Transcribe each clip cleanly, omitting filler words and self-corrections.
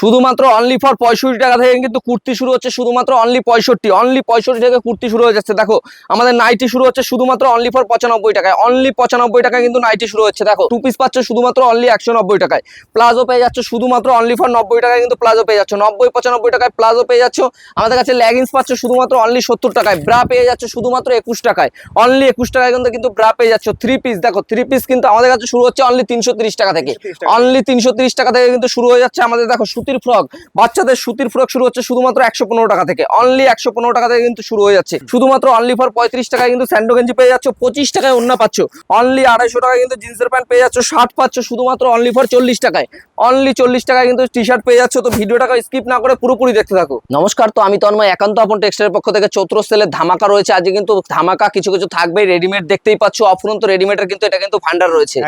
শুধুমাত্র only for 65 টাকা থেকে কিন্তু কুর্তি শুরু হচ্ছে, শুধুমাত্র অনলি 65 থেকে কুর্তি শুরু হয়ে যাচ্ছে। দেখো আমাদের নাইটি শুরু হচ্ছে শুধুমাত্র অনলি ফর 95 টাকায়, অনলি 95 টাকায় কিন্তু নাইটি শুরু হচ্ছে। দেখো টু পিস পাচ্ছ শুধুমাত্র অনলি 190 টাকায়, প্লাজো পেয়ে যাচ্ছ শুধুমাত্র অনলি ফর 90 টাকায় কিন্তু প্লাজো পেয়ে যাচ্ছ, 90-95 টাকায় প্লাজো পেয়ে যাচ্ছ। আমাদের কাছে লেগিংস পাচ্ছ শুধুমাত্র অনলি 70 টাকায়, ব্রা পেয়ে যাচ্ছ শুধুমাত্র 21 টাকায়, অনলি 21 টাকায় কিন্তু ব্রা পেয়ে যাচ্ছ। থ্রি পিস দেখো, থ্রি পিস কিন্তু আমাদের কাছে শুরু হচ্ছে অনলি 330 টাকা থেকে, অনলি 330 টাকা থেকে কিন্তু শুরু হয়ে যাচ্ছে আমাদের। দেখো সুতির ফ্রক, বাচ্চাদের সুতির ফ্রক শুরু হচ্ছে শুধুমাত্র 115 টাকা থেকে, অনলি 115 টাকা থেকে কিন্তু শুরু হয়ে যাচ্ছে। শুধুমাত্র অনলি ফর 35 টাকায় কিন্তু স্যান্ডো গেঞ্জি পেয়ে যাচ্ছ, 25 টাকায় ওন্না পাচ্ছ, অনলি 250 টাকায় কিন্তু জিন্সের প্যান্ট পেয়ে যাচ্ছ, শার্ট পাচ্ছ শুধুমাত্র অনলি ফর 40 টাকায়, অনলি 40 টাকায় কিন্তু টি শার্ট পেয়ে যাচ্ছ। তো ভিডিওটাকে স্কিপ না করে পুরোপুরি দেখতে থাকো। নমস্কার, তো আমি তন্ময়, একান্ত আপন টেক্সটাইলের পক্ষ থেকে চৈত্র সেলের ধামাকা রয়েছে আজকে, কিন্তু ধামাকা কিছু কিছু থাকবে। রেডিমেড দেখতেই পাচ্ছ, অফুরন্ত রেডিমেডের কিন্তু এটা কিন্তু ভান্ডার রয়েছে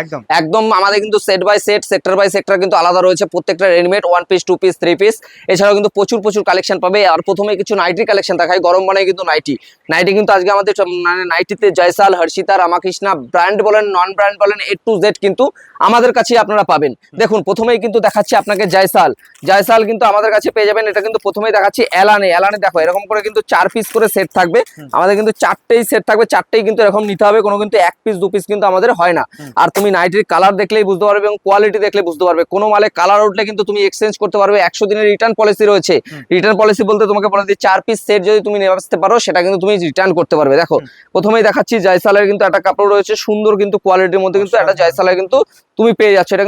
একদম। আমাদের কিন্তু set by set, sector by sector কিন্তু আলাদা রয়েছে প্রত্যেকটা রেডিমেড, 1 পিস 2 পিস 3 পিস, এছাড়াও কিন্তু প্রচুর কালেকশন পাবে। আর প্রথমে কিছু নাইটির কালেকশন দেখাই, গরম মানে কিন্তু নাইটি কিন্তু আজকে আমাদের মানে নাইটিতে জয়সাল, হর্ষিতা, রামাকৃষ্ণা ব্র্যান্ড বলেন নন ব্র্যান্ড বলেন A to Z কিন্তু আমাদের কাছে আপনারা পাবেন। দেখুন প্রথমেই কিন্তু দেখাচ্ছি আপনাকে জয়সাল কিন্তু আমাদের কাছে পেয়ে যাবেন। এটা কিন্তু প্রথমেই দেখাচ্ছি এলানে দেখো এরকম করে কিন্তু 4 পিস করে সেট থাকবে আমাদের, কিন্তু 4টেই সেট থাকবে, 4টেই কিন্তু এরকম নিতে হবে, কোনো কিন্তু 1 পিস 2 পিস কিন্তু আমাদের হয় না। আর তুমি নাইটির কালার দেখলেই বুঝতে পারবে এবং কোয়ালিটি দেখলে বুঝতে পারবে। কোনো মালে কালার উঠলে কিন্তু তুমি এক্সচেঞ্জ করতে পারবে, 100 দিনের রিটার্ন পলিসি রয়েছে। রিটার্ন পলিসি বলতে তোমাকে বলে দিই, 4 পিস সেট যদি তুমি নিয়ে আসতে পারো সেটা কিন্তু তুমি রিটার্ন করতে পারবে। দেখো প্রথমেই দেখাচ্ছি জয়সালের কিন্তু একটা কাপড় রয়েছে সুন্দর কিন্তু কোয়ালিটির মধ্যে, কিন্তু একটা জয়সালের কিন্তু তুমি পেয়ে যাচ্ছ। এটা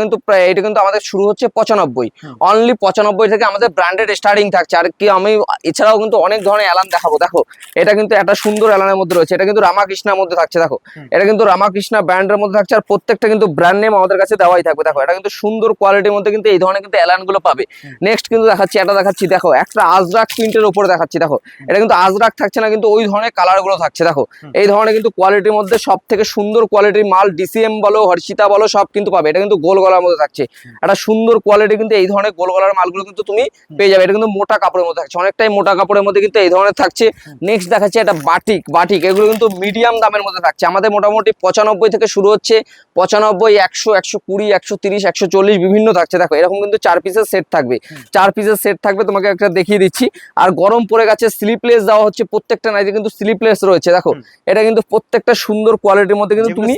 কিন্তু আমাদের শুরু হচ্ছে 95, অনলি 95 থেকে আমাদের ব্র্যান্ডেড স্টার্টিং থাকছে। আর কি আমি এছাড়াও কিন্তু অনেক ধরনের এলান দেখাবো। দেখো এটা কিন্তু একটা সুন্দর এলানের মধ্যে রয়েছে, এটা কিন্তু রামাকৃষ্ণার মধ্যে থাকছে। দেখো এটা কিন্তু রামাকৃষ্ণা ব্র্যান্ডের মধ্যে থাকছে, আর প্রত্যেকটা কিন্তু ব্র্যান্ড নেম আমাদের কাছে দেওয়াই থাকবে। দেখো এটা কিন্তু সুন্দর কোয়ালিটির মধ্যে কিন্তু এই ধরনের কিন্তু এলান গুলো পাবে। নেক্সট কিন্তু দেখাচ্ছি, এটা দেখাচ্ছি, দেখো একটা আজরাক প্রিন্টের উপরে দেখাচ্ছি। দেখো এটা কিন্তু আজরাক থাকছে না, কিন্তু ওই ধরনের কালার গুলো থাকছে। দেখো এই ধরনের কিন্তু কোয়ালিটির মধ্যে সব থেকে সুন্দর কোয়ালিটির মাল DCM বলো, হর্ষিতা বলো, সব কিন্তু পাবে। এটা কিন্তু গোল গলার মধ্যে থাকছে, একটা সুন্দর কোয়ালিটি কিন্তু এই ধরনের গোল গলার মালগুলো কিন্তু তুমি পেয়ে যাবে। এটা কিন্তু মোটা কাপড়ের মধ্যে থাকছে, অনেকটাই মোটা কাপড়ের মধ্যে কিন্তু এই ধরনের থাকছে। নেক্সট দেখাচ্ছে এটা বাটিক, এগুলো কিন্তু মিডিয়াম দামের মধ্যে থাকছে আমাদের, মোটামুটি 95 থেকে শুরু হচ্ছে, 95, 100, 120, 130, 140 বিভিন্ন থাকছে। দেখো এরকম কিন্তু 4 পিসের সেট থাকবে, 4 পিসের সেট থাকবে, তোমাকে একটা দেখিয়ে দিচ্ছি। আর গরম পড়ে গেছে, স্লিপলেস দেওয়া হচ্ছে প্রত্যেকটা নাইটে, কিন্তু স্লিপলেস রয়েছে। দেখো এটা কিন্তু প্রত্যেকটা সুন্দর কোয়ালিটির মধ্যে কিন্তু তুমি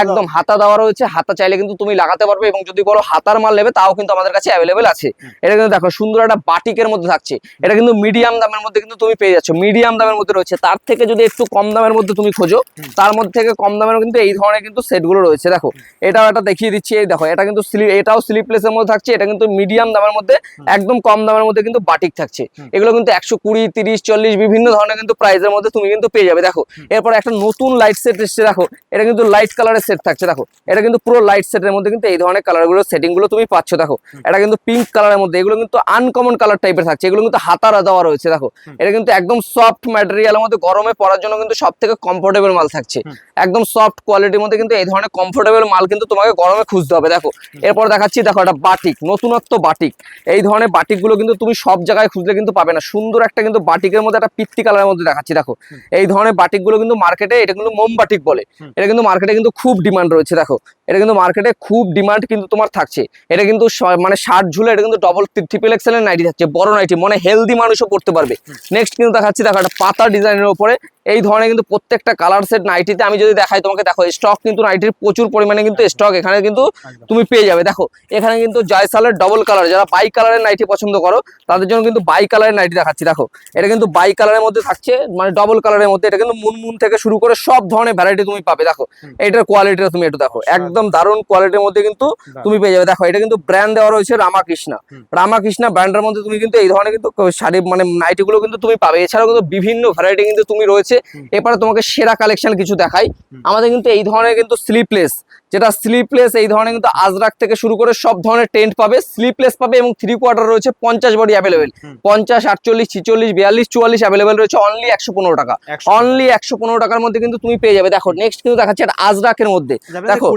একদম হাতা দেওয়া রয়েছে, হাতা চাইলে কিন্তু তুমি লাগাতে পারবে, এবং যদি বলো হাতার মাল নেবে তাও কিন্তু আমাদের কাছে অ্যাভেলেবেল আছে। এটা কিন্তু দেখো সুন্দর একটা বাটিকের মধ্যে থাকছে, এটা কিন্তু মিডিয়াম দামের মধ্যে কিন্তু তুমি পেয়ে যাচ্ছ, মিডিয়াম দামের মধ্যে রয়েছে। তার থেকে যদি একটু কম দামের মধ্যে তুমি খোঁজো, তার মধ্যে থেকে কম দামের কিন্তু এই ধরনের কিন্তু সেটগুলো রয়েছে। দেখো এটাও একটা দেখিয়ে দিচ্ছি, এই দেখো এটা কিন্তু এটাও স্লিপলেসের মধ্যে থাকছে, এটা কিন্তু মিডিয়াম দামের মধ্যে, একদম কম দামের মধ্যে কিন্তু বাটিক থাকছে। এগুলো কিন্তু 120, 30, 40 বিভিন্ন ধরনের কিন্তু প্রাইসের মধ্যে তুমি কিন্তু পেয়ে যাবে। দেখো এরপর একটা নতুন লাইট সেট এসছে, দেখো এটা কিন্তু লাইট কালারের সেট থাকছে। দেখো এটা কিন্তু পুরো লাইট সেটের মধ্যে কিন্তু এই ধরনের কালারগুলো সেটিং গুলো তুমি পাচ্ছ। দেখো এটা কিন্তু পিঙ্ক কালারের মধ্যে, এগুলো কিন্তু আনকমন কালার টাইপের থাকছে, এগুলো কিন্তু হাতারা দেওয়া রয়েছে। দেখো এটা কিন্তু একদম সফট ম্যাটেরিয়ালের মধ্যে, গরমে পরার জন্য কিন্তু সব থেকে কমফোর্টেবল মাল থাকছে, একদম সফট কোয়ালিটির মধ্যে কিন্তু এই ধরনের কমফোর্টেবল মাল কিন্তু তোমাকে গরমে খুঁজতে হবে। দেখো এরপর দেখাচ্ছি, দেখো এটা বাটিক, নতুনত্ব বাটিক, এই ধরনের বাটিক গুলো কিন্তু তুমি সব জায়গায় খুঁজলে কিন্তু পাবে না। সুন্দর একটা কিন্তু বাটিকের মধ্যে একটা পিত্তি কালারের মধ্যে দেখাচ্ছি। দেখো এই ধরনের বাটিক গুলো কিন্তু মার্কেটে, এটা কিন্তু মোম বাটিক বলে, এটা কিন্তু মার্কেটে কিন্তু খুব ডিমান্ড রয়েছে। দেখো এটা কিন্তু মার্কেটে খুব ডিমান্ড কিন্তু তোমার থাকছে। এটা কিন্তু মানে শার্ট ঝুলে, এটা কিন্তু ডবল ট্রিপল এক্সেল এর নাইটি থাকছে, বড় নাইটি, মানে হেলদি মানুষও পড়তে পারবে। নেক্সট কিন্তু দেখাচ্ছি, দেখো একটা পাতা ডিজাইনের উপরে এই ধরনের কিন্তু প্রত্যেকটা কালার সেট নাইটিতে আমি যদি দেখাই তোমাকে, দেখো স্টক কিন্তু নাইটির প্রচুর পরিমাণে কিন্তু স্টক এখানে কিন্তু তুমি পেয়ে যাবে। দেখো এখানে কিন্তু জয়সালের ডবল কালার, যারা বাই কালারের নাইটি পছন্দ করো তাদের জন্য কিন্তু বাই কালারের নাইটি দেখাচ্ছি। দেখো এটা কিন্তু বাই কালারের মধ্যে থাকছে, মানে ডবল কালারের মধ্যে, এটা কিন্তু মুনমুন থেকে শুরু করে সব ধরনের ভ্যারাইটি তুমি পাবে। দেখো এটার কোয়ালিটিটা তুমি একটু দেখো, একদম দারুণ কোয়ালিটির মধ্যে কিন্তু তুমি পেয়ে যাবে। দেখো এটা কিন্তু ব্র্যান্ড দেওয়া রয়েছে রামাকৃষ্ণা ব্র্যান্ডের মধ্যে, তুমি কিন্তু এই ধরনের কিন্তু শাড়ি মানে নাইটি গুলো কিন্তু তুমি পাবে। এছাড়াও কিন্তু বিভিন্ন ভ্যারাইটি কিন্তু তুমি রয়েছে। এরপরে তোমাকে সেরা কালেকশন কিছু দেখাই, আমাদের কিন্তু এই ধরনের কিন্তু স্লিপলেস, যেটা স্লিপলেস এই ধরনের কিন্তু আজরাক থেকে শুরু করে সব ধরনের টেন্ট পাবে, স্লিপলেস পাবে, এবং 3/4 রয়েছে, 50 বডি অ্যাভেলেবেল, 50, 48, 46, 42, 44 অ্যাভেলেবেল রয়েছে, অনলি 115 টাকা, অনলি 115 টাকার মধ্যে কিন্তু তুমি পেয়ে যাবে। দেখো নেক্সট কিন্তু দেখাচ্ছে এটা আজরাকের মধ্যে। দেখো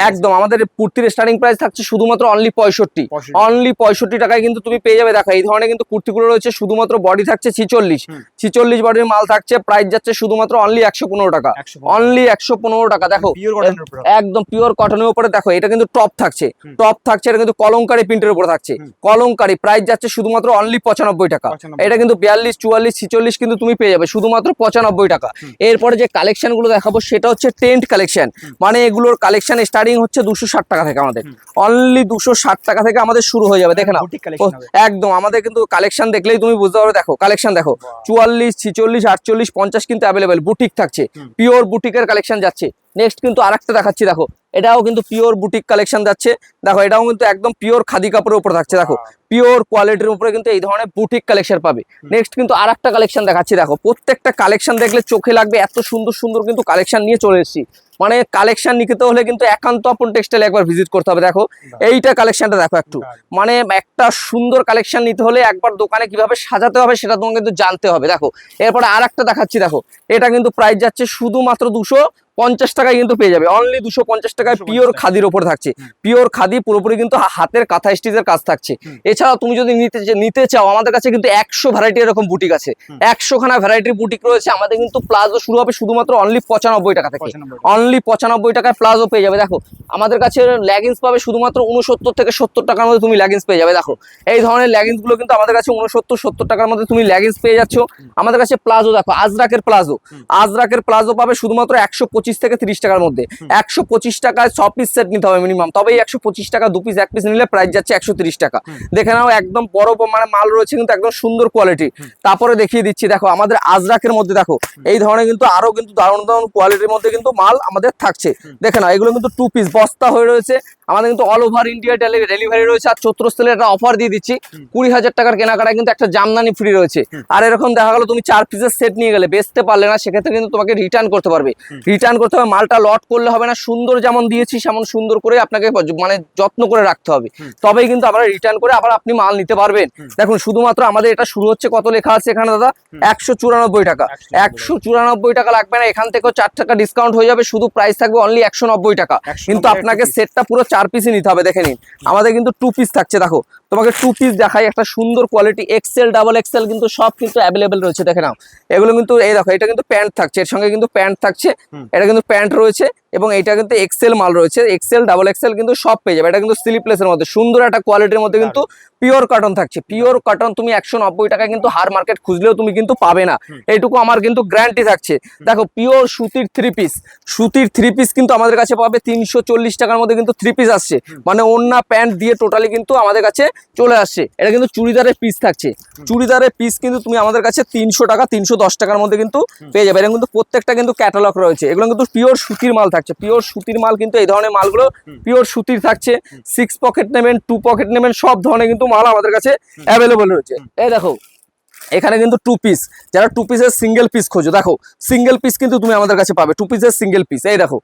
একদম আমাদের কুর্তির স্টার্টিং প্রাইস থাকছে শুধুমাত্র অনলি 65, অনলি 65 টাকায় কিন্তু তুমি পেয়ে যাবে। দেখো এই ধরনের কিন্তু কুর্তিগুলো রয়েছে, শুধুমাত্র বডি থাকছে 46 বডির মাল থাকছে, প্রাইস প্রাইস যাচ্ছে শুধুমাত্র অনলি 115 টাকা, অনলি 115 টাকা। দেখো একদম পিওর কটনের উপরে, দেখো এটা কিন্তু টপ থাকছে, এটা কিন্তু কলমকারী প্রিন্টের উপরে থাকছে, কলমকারী। প্রাইস যাচ্ছে শুধুমাত্র অনলি 95 টাকা। এটা কিন্তু 42, 44, 46 কিন্তু তুমি পেয়ে যাবে শুধুমাত্র 95 টাকা। এরপরে যে কালেকশন গুলো দেখাবো সেটা হচ্ছে টেন্ট কালেকশন, মানে এগুলোর কালেকশন স্টার্টিং হচ্ছে 260 টাকা থেকে, আমাদের অনলি 260 টাকা থেকে আমাদের শুরু হয়ে যাবে। দেখে নাও একদম, আমাদের কিন্তু কালেকশন দেখলেই তুমি বুঝতে পারবে। দেখো কালেকশন দেখো, 44, 46, 48, 50 কিন্তু অ্যাভেলেবেল, বুটিক থাকছে, পিওর বুটিকের কালেকশন যাচ্ছে। নেক্সট কিন্তু আরেকটা দেখাচ্ছি, দেখো এটাও কিন্তু পিওর বুটিক কালেকশন যাচ্ছে। দেখো এটাও কিন্তু একদম পিওর খাদি কাপড়ের উপর থাকছে, দেখো পিওর কোয়ালিটির উপরে কিন্তু এই ধরনের বুটিক কালেকশন পাবে। নেক্সট কিন্তু আরেকটা কালেকশন দেখাচ্ছি, দেখো প্রত্যেকটা কালেকশন দেখলে চোখে লাগবে, এত সুন্দর সুন্দর কিন্তু কালেকশন নিয়ে চলে এসেছি। মানে কালেকশন নিতে হলে কিন্তু একান্ত আপন টেক্সটাইল একবার ভিজিট করতে হবে। দেখো এইটা কালেকশনটা দেখো একটু, মানে একটা সুন্দর কালেকশন নিতে হলে একবার দোকানে কিভাবে সাজাতে হবে সেটা তোমাকে কিন্তু জানতে হবে। দেখো এরপরে আরেকটা দেখাচ্ছি, দেখো এটা কিন্তু প্রাইস যাচ্ছে শুধুমাত্র 250 টাকায় কিন্তু পেয়ে যাবে, অনলি 250 টাকায় পিওর খাদির ওপর থাকছে, পিওর খাদি পুরোপুরি কিন্তু হাতের কাঁথা স্টিচের কাজ থাকছে। এছাড়াও তুমি যদি নিতে চাও, আমাদের কাছে কিন্তু 100 ভ্যারাইটি এরকম বুটিক আছে, 100 খানা ভ্যারাইটির বুটিক রয়েছে। আমাদের কিন্তু প্লাজো শুরু হবে শুধুমাত্র অনলি 95 টাকা থেকে, অনলি 95 টাকায় প্লাজো পেয়ে যাবে। দেখো আমাদের কাছে লেগিংস পাবে শুধুমাত্র 69 থেকে 70 টাকার মধ্যে তুমি লেগিংস পেয়ে যাবে। দেখো এই ধরনের লেগিংস গুলো কিন্তু আমাদের কাছে 69-70 টাকার মধ্যে তুমি লেগিংস পেয়ে যাচ্ছ। আমাদের কাছে প্লাজো দেখো, আজরাকের প্লাজো পাবে শুধুমাত্র 125 থেকে 30 টাকার মধ্যে। 125 টাকায় 6 পিস সেট নিতে হবে মিনিমাম, তবে 125 টাকা 2 পিস 1 পিস নিলে প্রাইস যাচ্ছে 130 টাকা। দেখে নাও একদম বড় মানে মাল রয়েছে কিন্তু একদম সুন্দর কোয়ালিটি। তারপরে দেখিয়ে দিচ্ছি, দেখো আমাদের আজরাকের মধ্যে দেখো এই ধরনের কিন্তু আরো কিন্তু দারুণ দারুণ কোয়ালিটির মধ্যে কিন্তু মাল আমাদের থাকছে। দেখে নাও এগুলো কিন্তু 2 পিস বস্তা হয়ে রয়েছে, আমাদের কিন্তু অল ওভার ইন্ডিয়া ডেলিভারি রয়েছে। আর চৈত্র সেলের একটা অফার দিয়ে দিচ্ছি, 20,000 টাকার কেনাকাটায় কিন্তু একটা জামদানি ফ্রি রয়েছে। আর এরকম দেখা গেল তুমি 4 পিসের সেট নিয়ে গেলে বেচতে পারলে না, সেক্ষেত্রে কিন্তু তোমাকে রিটার্ন করতে পারবে। রিটার্ন করতে হবে, মালটা লট করলে হবে না, সুন্দর যেমন দিয়েছি সেমন সুন্দর করে আপনাকে মানে যত্ন করে রাখতে হবে, তবেই কিন্তু আবার রিটার্ন করে আবার আপনি মাল নিতে পারবেন। দেখুন শুধুমাত্র আমাদের এটা শুরু হচ্ছে, কত লেখা আছে এখানে দাদা, 194 টাকা। 194 টাকা লাগবে না, এখান থেকেও 4 টাকা ডিসকাউন্ট হয়ে যাবে, শুধু প্রাইস থাকবে অনলি 190 টাকা। কিন্তু আপনাকে সেটটা পুরো 4 পিসই নিতে হবে। দেখে নিন আমাদের কিন্তু 2 পিস থাকছে। দেখো তোমাকে 2 পিস দেখাই, একটা সুন্দর কোয়ালিটি এক্সেল ডাবল এক্সেল কিন্তু সব কিন্তু অ্যাভেলেবেল রয়েছে। দেখে নাও এগুলো কিন্তু, এই দেখো এটা কিন্তু প্যান্ট থাকছে, এর সঙ্গে কিন্তু প্যান্ট থাকছে, এটা কিন্তু প্যান্ট রয়েছে এবং এটা কিন্তু এক্সেল মাল রয়েছে, এক্সেল ডাবল এক্সেল কিন্তু সব পেয়ে যাবে। এটা কিন্তু স্লিপলেসের মধ্যে সুন্দর একটা কোয়ালিটির মধ্যে কিন্তু পিওর কটন থাকছে, পিওর কটন তুমি 190 টাকায় কিন্তু হার মার্কেট খুঁজলেও তুমি কিন্তু পাবে না, এইটুকু আমার কিন্তু গ্যারান্টি থাকছে। দেখো পিওর সুতির 3 পিস, সুতির 3 পিস কিন্তু আমাদের কাছে পাবে 340 টাকার মধ্যে কিন্তু 3 পিস আসছে, মানে ওন্না প্যান্ট দিয়ে টোটালি কিন্তু আমাদের কাছে চলে আসছে। এটা কিন্তু চুড়িদারের পিস থাকছে, চুড়িদারের পিস কিন্তু তুমি আমাদের কাছে 300 টাকা 310 টাকার মধ্যে কিন্তু পেয়ে যাবে। এটা কিন্তু প্রত্যেকটা কিন্তু ক্যাটালগ রয়েছে, এগুলো কিন্তু পিওর সুতির মাল থাকছে, পিওর সুতির মাল কিন্তু এই ধরনের মালগুলো পিওর সুতির থাকছে। 6 পকেট নেবেন 2 পকেট নেবেন সব ধরনের কিন্তু মাল আমাদের কাছে অ্যাভেলেবল রয়েছে। এই দেখো এখানে কিন্তু 2 পিস, যারা 2 পিসের সিঙ্গেল পিস খোঁজো, দেখো সিঙ্গেল পিস কিন্তু তুমি আমাদের কাছে পাবে, 2 পিসের সিঙ্গেল পিস। এই দেখো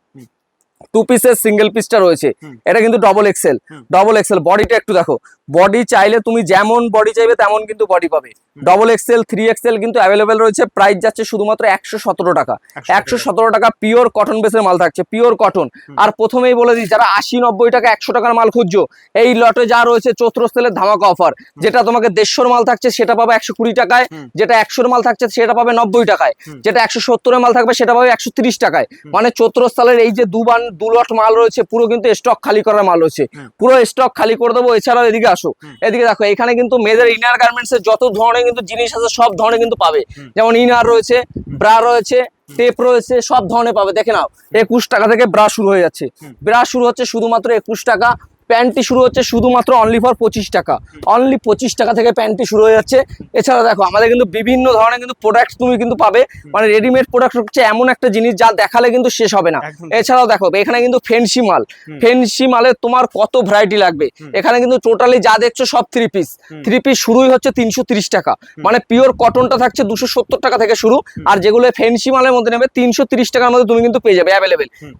2 পিসের সিঙ্গেল পিসটা রয়েছে, এটা কিন্তু ডবল এক্সেল, বডিটা একটু দেখো, বডি চাইলে তুমি যেমন বডি চাইবে তেমন কিন্তু বডি পাবে। ডবল এক্সেল 3 এক্সেল কিন্তু অ্যাভেলেবেল রয়েছে, প্রাইস যাচ্ছে শুধুমাত্র 117 টাকা। 117 টাকা পিওর কটন বেসের মাল থাকছে, পিওর কটন। আর প্রথমেই বলে দিই, যারা 80-90 টাকা 100 টাকার মাল খুঁজছো, এই লটে যা রয়েছে চৈত্র সেলের ধামাকা অফার, যেটা তোমাকে 150 মাল থাকছে সেটা পাবে 120 টাকায়, যেটা 100 মাল থাকছে সেটা পাবে 90 টাকায়, যেটা 170 মাল থাকবে সেটা পাবে 130 টাকায়। মানে চৈত্র সেলের এই যে 2 লট মাল রয়েছে, পুরো কিন্তু স্টক খালি করার মাল রয়েছে, পুরো স্টক খালি করে দেবো। এছাড়াও এদিকে আসো, এদিকে দেখো এখানে কিন্তু মেয়েদের ইনার গার্মেন্টস এর যত ধরনের কিন্তু জিনিস আছে সব ধরনের কিন্তু পাবে, যেমন ইনার রয়েছে, ব্রা রয়েছে, টেপ রয়েছে, সব ধরনের পাবে। দেখে নাও 21 টাকা থেকে ব্রা শুরু হয়ে যাচ্ছে, ব্রা শুরু হচ্ছে শুধুমাত্র 21 টাকা। প্যান্টটি শুরু হচ্ছে শুধুমাত্র অনলি ফর 25 টাকা, অনলি 25 টাকা থেকে প্যান্টটি শুরু হয়ে যাচ্ছে। এছাড়া দেখো আমাদের কিন্তু বিভিন্ন ধরনের কিন্তু প্রোডাক্ট তুমি কিন্তু পাবে, মানে রেডিমেড প্রোডাক্ট হচ্ছে এমন একটা জিনিস যা দেখালে কিন্তু শেষ হবে না। এছাড়াও দেখো এখানে কিন্তু ফেন্সি মাল, ফেন্সি মালে তোমার কত ভ্যারাইটি লাগবে, এখানে কিন্তু টোটালি যা দেখছো সব 3 পিস। 3 পিস শুরুই হচ্ছে 330 টাকা, মানে পিওর কটনটা থাকছে 270 টাকা থেকে শুরু, আর যেগুলো ফেন্সি মালের মধ্যে নেবে 330 টাকার মধ্যে তুমি কিন্তু পেয়ে যাবে,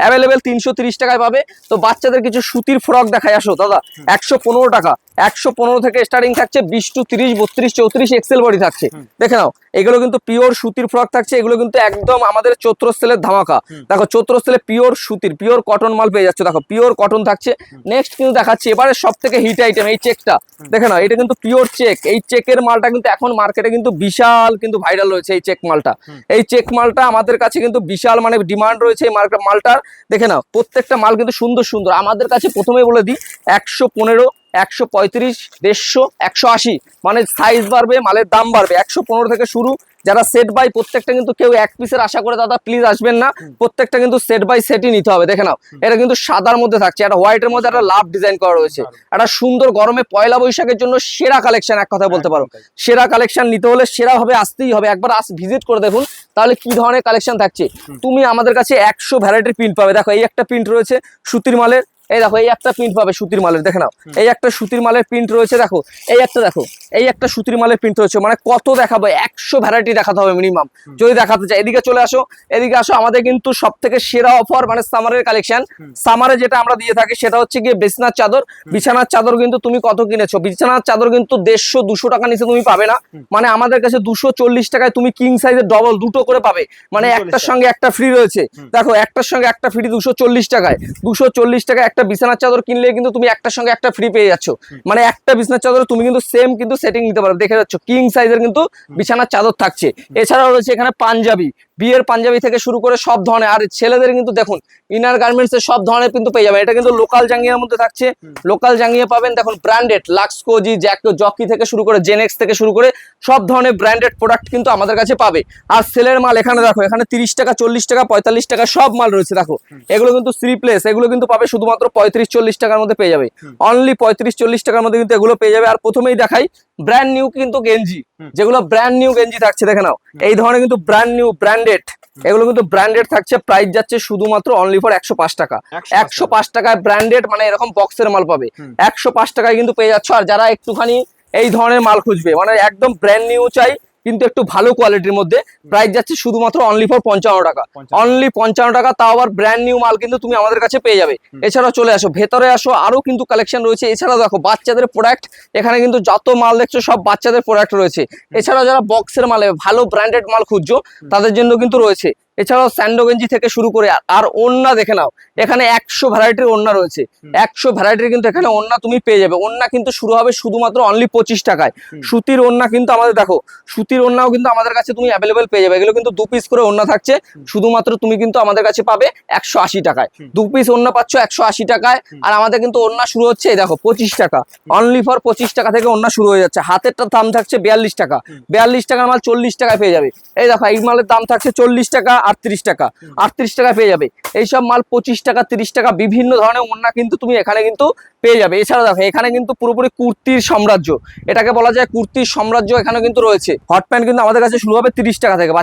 অ্যাভেলেবেল 330 টাকায় পাবে। তো বাচ্চাদের কিছু সুতির ফ্রক দেখায়, আসো দাদা 115 টাকা, 115 থেকে স্টার্টিং থাকছে, 20 টু 30, 32, 34 এক্সেল বডি থাকছে। দেখে নাও, এগুলো কিন্তু পিওর সুতির ফ্রক থাকছে, এগুলো কিন্তু একদম আমাদের চৈত্র সেলের ধামাকা। দেখো চৈত্র সেলে পিওর সুতির, পিওর কটন মাল পেয়ে যাচ্ছে, দেখো পিওর কটন থাকছে। নেক্সট কিন্তু দেখাচ্ছি এবারে সব থেকে হিট আইটেম, এই চেকটা দেখে নাও, এটা কিন্তু পিওর চেক। এই চেকের মালটা কিন্তু এখন মার্কেটে কিন্তু বিশাল কিন্তু ভাইরাল রয়েছে এই চেক মালটা। এই চেক মালটা আমাদের কাছে কিন্তু বিশাল মানে ডিমান্ড রয়েছে এই মালটার। দেখে নাও প্রত্যেকটা মাল কিন্তু সুন্দর সুন্দর। আমাদের কাছে প্রথমেই বলে দিই 115, 135, 150, 180, মানে সাইজ বাড়বে, মালের দাম বাড়বে। 115 থেকে শুরু। যারা সেট বাই, প্রত্যেকটা কিন্তু কেউ এক পিসের আশা করে দাদা প্লিজ আসবেন না, প্রত্যেকটা কিন্তু সেট বাই সেটই নিতে হবে। দেখে নাও, এটা কিন্তু সাদার মধ্যে থাকছে, একটা হোয়াইটের মধ্যে একটা লাভ ডিজাইন করা রয়েছে। একটা সুন্দর গরমে পয়লা বৈশাখের জন্য সেরা কালেকশন, এক কথা বলতে পারো। সেরা কালেকশন নিতে হলে সেরা ভাবে আসতেই হবে, একবার ভিজিট করে দেখুন তাহলে কি ধরনের কালেকশন থাকছে। তুমি আমাদের কাছে 100 ভ্যারাইটির প্রিন্ট পাবে। দেখো এই একটা প্রিন্ট রয়েছে সুতির মালের, এই দেখো এই একটা প্রিন্ট পাবে সুতির মালের। দেখে নাও, এই একটা সুতির মালের প্রিন্ট রয়েছে। দেখো এই একটা, দেখো এই একটা সুতির মালের প্রিন্ট রয়েছে। মানে কত দেখাবো, 100 ভ্যারাইটি দেখাতে হবে মিনিমাম যদি দেখাতে চাই। এদিকে চলে আসো, এদিকে আসো। আমাদের কিন্তু সব থেকে সেরা অফার মানে সামারের কালেকশন। সামারে যেটা আমরা দিয়ে থাকি সেটা হচ্ছে গিয়ে বিছানার চাদর। বিছানার চাদর কিন্তু তুমি কত কিনেছো, বিছানার চাদর কিন্তু 150-200 টাকা নিচে তুমি পাবে না। মানে আমাদের কাছে 240 টাকায় তুমি কিং সাইজের ডবল দুটো করে পাবে। মানে একটার সঙ্গে একটা ফ্রি রয়েছে। দেখো একটার সঙ্গে একটা ফ্রি 240 টাকায়। 240 টাকায় একটা বিছানার চাদর কিনলে কিন্তু তুমি একটার সঙ্গে একটা ফ্রি পেয়ে যাচ্ছ। মানে একটা বিছানার চাদর তুমি কিন্তু সেম কিন্তু সেটিং নিতে পারবে। দেখে যাচ্ছ কিং সাইজের কিন্তু বিছানার চাদর থাকছে। এছাড়াও রয়েছে এখানে পাঞ্জাবি, বিয়ের পাঞ্জাবি থেকে শুরু করে সব ধরনের। আর ছেলেদের কিন্তু দেখুন ইনার গার্মেন্টস এর সব ধরনের কিন্তু পেয়ে যাবেন। এটা কিন্তু লোকাল জাঙ্গিয়ার মধ্যে থাকছে, লোকাল জাঙ্গিয়া পাবেন। দেখুন ব্র্যান্ডেড লাক্স, কোজি, জকি থেকে শুরু করে জেনেক্স থেকে শুরু করে সব ধরনের ব্র্যান্ডেড প্রোডাক্ট কিন্তু আমাদের কাছে পাবে। আর সেলের মাল এখানে দেখো, এখানে 30 টাকা, 40 টাকা, 45 টাকা সব মাল রয়েছে। দেখো এগুলো কিন্তু স্লিপলেস, এগুলো কিন্তু পাবে শুধুমাত্র 35-40 টাকার মধ্যে পেয়ে যাবে। অনলি 35-40 টাকার মধ্যে কিন্তু এগুলো পেয়ে যাবে। আর প্রথমেই দেখাই ব্র্যান্ড নিউ কিন্তু গেঞ্জি, যেগুলো ব্র্যান্ড নিউ গেঞ্জি থাকছে। দেখে নাও এই ধরনের কিন্তু ব্র্যান্ড নিউ ব্র্যান্ডেড, এগুলো কিন্তু ব্র্যান্ডেড থাকছে। প্রাইস যাচ্ছে শুধুমাত্র অনলি ফর 105 টাকা। 105 টাকায় ব্র্যান্ডেড মানে এরকম বক্সের মাল পাবে 105 টাকায় কিন্তু পেয়ে যাচ্ছ। আর যারা একটুখানি এই ধরনের মাল খুঁজবে, মানে একদম ব্র্যান্ড নিউ চাই কিন্তু একটু ভালো কোয়ালিটির মধ্যে, প্রাইস যাচ্ছে শুধুমাত্র অনলি ফর 55 টাকা। অনলি 55 টাকা, তাও আবার ব্র্যান্ড নিউ মাল কিন্তু তুমি আমাদের কাছে পেয়ে যাবে। এছাড়াও চলে আসো ভেতরে আসো, আরো কিন্তু কালেকশন রয়েছে। এছাড়াও দেখো বাচ্চাদের প্রোডাক্ট, এখানে কিন্তু যত মাল দেখছো সব বাচ্চাদের প্রোডাক্ট রয়েছে। এছাড়াও যারা বক্সের মালে ভালো ব্র্যান্ডেড মাল খুঁজছো তাদের জন্য কিন্তু রয়েছে। এছাড়াও স্যান্ডো গেঞ্জি থেকে শুরু করে আর ওন্না দেখে নাও, এখানে 100 ভ্যারাইটির ওন্না রয়েছে। 100 ভ্যারাইটির কিন্তু এখানে ওন্না তুমি পেয়ে যাবে। ওন্না কিন্তু শুরু হবে শুধুমাত্র অনলি 25 টাকায়। সুতির ওন্না কিন্তু আমাদের দেখো, সুতির ওন্নাও কিন্তু আমাদের কাছে তুমি অ্যাভেলেবেল পেয়ে যাবে। এগুলো কিন্তু 2 পিস করে ওন্না থাকছে, শুধুমাত্র তুমি কিন্তু আমাদের কাছে পাবে 180 টাকায়। 2 পিস ওন্না পাচ্ছ 180 টাকায়। আর আমাদের কিন্তু ওন্না শুরু হচ্ছে এই দেখো 25 টাকা। অনলি ফর 25 টাকা থেকে ওন্না শুরু হয়ে যাচ্ছে। হাতেরটার দাম থাকছে 42 টাকা। 42 টাকার মাল 40 টাকায় পেয়ে যাবে। এই দেখো এই মালের দাম থাকছে 40 টাকা, 38 টাকা, 38 টাকা পেয়ে যাবে। এইসব মাল 25 টাকা, 30 টাকা বিভিন্ন ধরনের ওন্না কিন্তু তুমি এখানে কিন্তু পেয়ে যাবে। এছাড়া দেখো এখানে কিন্তু পুরোপুরি কুর্তির সাম্রাজ্য, এটাকে বলা যায় কুর্তির সাম্রাজ্য এখানে কিন্তু রয়েছে। হট প্যান্ট কিন্তু আমাদের কাছে শুরু হবে 30 টাকা থেকে।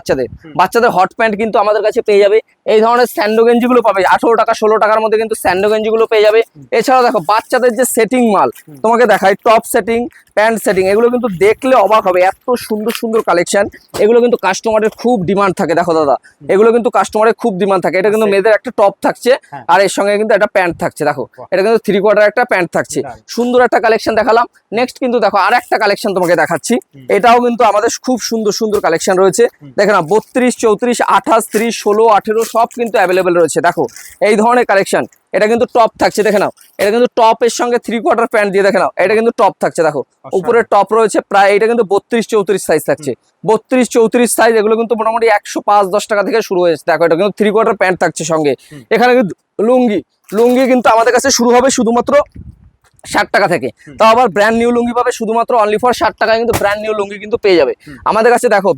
বাচ্চাদের হট প্যান্ট কিন্তু আমাদের কাছে পেয়ে যাবে। এই ধরনের স্যান্ডো গেঞ্জি গুলো পাবে 18 টাকা, 16 টাকার মধ্যে কিন্তু স্যান্ডো গেঞ্জি গুলো পেয়ে যাবে। এছাড়াও দেখো বাচ্চাদের যে সেটিং মাল তোমাকে দেখাই, টপ সেটিং, প্যান্ট সেটিং, এগুলো কিন্তু দেখলে অবাক হবে, এত সুন্দর সুন্দর কালেকশন। এগুলো কিন্তু কাস্টমারের খুব ডিমান্ড থাকে। দেখো দাদা এগুলো কিন্তু কাস্টমারের খুব ডিমান্ড থাকে। এটা কিন্তু মেয়েদের একটা টপ থাকছে আর এর সঙ্গে কিন্তু একটা প্যান্ট থাকছে। দেখো এটা কিন্তু 3/4 একটা প্যান্ট থাকছে। সুন্দর একটা কালেকশন দেখালাম। নেক্সট কিন্তু দেখো আর একটা কালেকশন তোমাকে দেখাচ্ছি। এটাও কিন্তু আমাদের খুব সুন্দর সুন্দর কালেকশন রয়েছে। দেখো না 32, 34, 28, 30, 16, 18 সব কিন্তু অ্যাভেলেবেল রয়েছে। দেখো এই ধরনের কালেকশন। এটা কিন্তু টপ থাকছে, দেখে নাও। এটা কিন্তু টপের সঙ্গে 3/4 প্যান্ট দিয়ে, দেখে নাও এটা কিন্তু টপ থাকছে। দেখো উপরে টপ রয়েছে প্রায়, এটা কিন্তু 32, 34 সাইজ থাকছে। 32, 34 সাইজ। এগুলো কিন্তু মোটামুটি 105-10 টাকা থেকে শুরু হয়েছে। দেখো এটা কিন্তু 3/4 প্যান্ট থাকছে সঙ্গে। এখানে কিন্তু লুঙ্গি কিন্তু আমাদের কাছে শুরু হবে শুধুমাত্র 60 টাকা থেকে। তাও আবার ব্র্যান্ড নিউ লুঙ্গি পাবে শুধুমাত্র অনলি ফর 60 টাকায় কিন্তু ব্র্যান্ড নিউ লুঙ্গি কিন্তু পেয়ে যাবে আমাদের কাছে। দেখো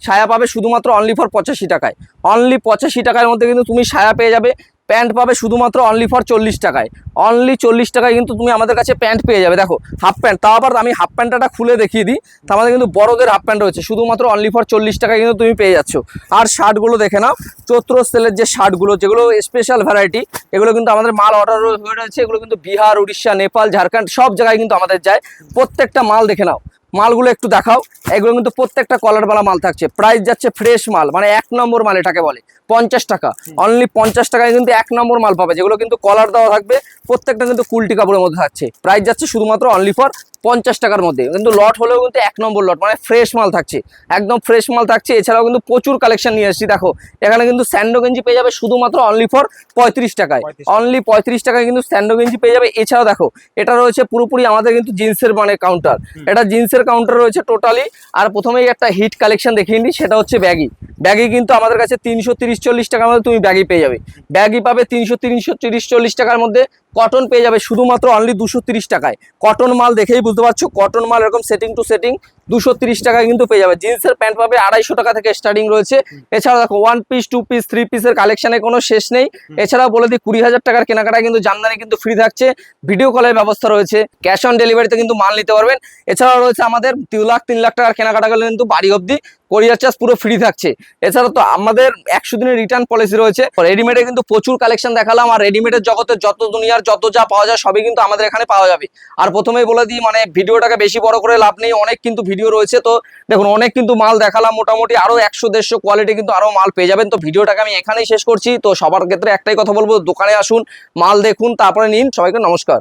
সায়া পাবে শুধুমাত্র অনলি ফর 85 টাকায়। অনলি 85 টাকার মধ্যে কিন্তু তুমি সায়া পেয়ে যাবে। প্যান্ট পাবে শুধুমাত্র অনলি ফর 40 টাকায়। অনলি 40 টাকায় কিন্তু তুমি আমাদের কাছে প্যান্ট পেয়ে যাবে। দেখো হাফ প্যান্ট, তাও আবার আমি হাফ প্যান্টটা খুলে দেখিয়ে দিই। তো আমাদের কিন্তু বড়দের হাফ প্যান্ট রয়েছে শুধুমাত্র অনলি ফর 40 টাকায় কিন্তু তুমি পেয়ে যাচ্ছ। আর শার্টগুলো দেখে নাও, চৈত্র সেলের যে শার্টগুলো, যেগুলো স্পেশাল ভ্যারাইটি, এগুলো কিন্তু আমাদের মাল অর্ডার হয়ে রয়েছে। এগুলো কিন্তু বিহার, উড়িষ্যা, নেপাল, ঝাড়খণ্ড সব জায়গায় কিন্তু আমাদের যায়। প্রত্যেকটা মাল দেখে নাও, মালগুলো একটু দেখাও। এগুলো কিন্তু প্রত্যেকটা কলারওয়ালা মাল থাকছে, প্রাইস যাচ্ছে ফ্রেশ মাল, মানে 1 নম্বর মাল এটাকে বলে। 50 টাকা, অনলি 50 টাকায় কিন্তু 1 নম্বর মাল পাবে, যেগুলো কিন্তু কলার দেওয়া থাকবে, প্রত্যেকটা কিন্তু কুলটি কাপড়ের মধ্যে থাকছে। প্রাইস যাচ্ছে শুধুমাত্র অনলি ফর 50 টাকার মধ্যে, কিন্তু লট হলেও কিন্তু 1 নম্বর লট, মানে ফ্রেশ মাল থাকছে, একদম ফ্রেশ মাল থাকছে। এছাড়াও কিন্তু প্রচুর কালেকশন নিয়ে এসেছি। দেখো এখানে কিন্তু স্যান্ডো গেঞ্জি পেয়ে যাবে শুধুমাত্র অনলি ফর 35 টাকায়, অনলি 35 টাকায় কিন্তু স্যান্ডো গেঞ্জি পেয়ে যাবে। এছাড়াও দেখো এটা রয়েছে পুরোপুরি আমাদের কিন্তু জিন্সের মানে কাউন্টার, এটা জিন্সের কাউন্টার রয়েছে টোটালি। আর প্রথমেই একটা হিট কালেকশন দেখিয়ে নিই, সেটা হচ্ছে ব্যাগি। ব্যাগি কিন্তু আমাদের কাছে 330-40 টাকার মধ্যে তুমি ব্যাগি পেয়ে যাবে, ব্যাগি পাবে 330-40 টাকার মধ্যে। কটন পেয়ে যাবে শুধুমাত্র অনলি 230 টাকায়, কটন মাল দেখেই বুঝতে পারছো, কটন মাল এরকম সেটিং টু সেটিং 230 টাকায় কিন্তু পেয়ে যাবে। জিন্সের প্যান্ট পাবে 250 টাকা থেকে স্টার্টিং রয়েছে। এছাড়াও দেখো 1 পিস 2 পিস 3 পিসের কালেকশনে কোনো শেষ নেই। এছাড়াও বলে দিই 20,000 টাকার কেনাকাটায় কিন্তু জামদানি কিন্তু ফ্রি থাকছে, ভিডিও কলের ব্যবস্থা রয়েছে, ক্যাশ অন ডেলিভারিতে কিন্তু মাল নিতে পারবেন। এছাড়াও রয়েছে আমাদের 2 লাখ 3 লাখ টাকার কেনাকাটা করলে কিন্তু বাড়ি অবধি কোরিয়ার চার্জ পুরো ফ্রি থাকছে। এছাড়াও তো আমাদের 100 দিনের রিটার্ন পলিসি রয়েছে। রেডিমেডে কিন্তু প্রচুর কালেকশন দেখালাম, আর রেডিমেডের জগতে যত দুনিয়ার যত যা পাওয়া যায় সবই কিন্তু আমাদের এখানে পাওয়া যাবে। আর প্রথমেই বলে দিই, মানে ভিডিওটাকে বেশি বড় করে লাভ নেই, অনেক কিন্তু ভিডিও রয়েছে। তো দেখুন অনেক কিন্তু মাল দেখালাম, মোটামুটি আরো 100-150 কোয়ালিটি কিন্তু আরো মাল পেয়ে যাবেন। তো ভিডিওটাকে আমি এখানেই শেষ করছি। তো সবার ক্ষেত্রে একটাই কথা বলবো, দোকানে আসুন, মাল দেখুন, তারপরে নিন। সবাইকে নমস্কার।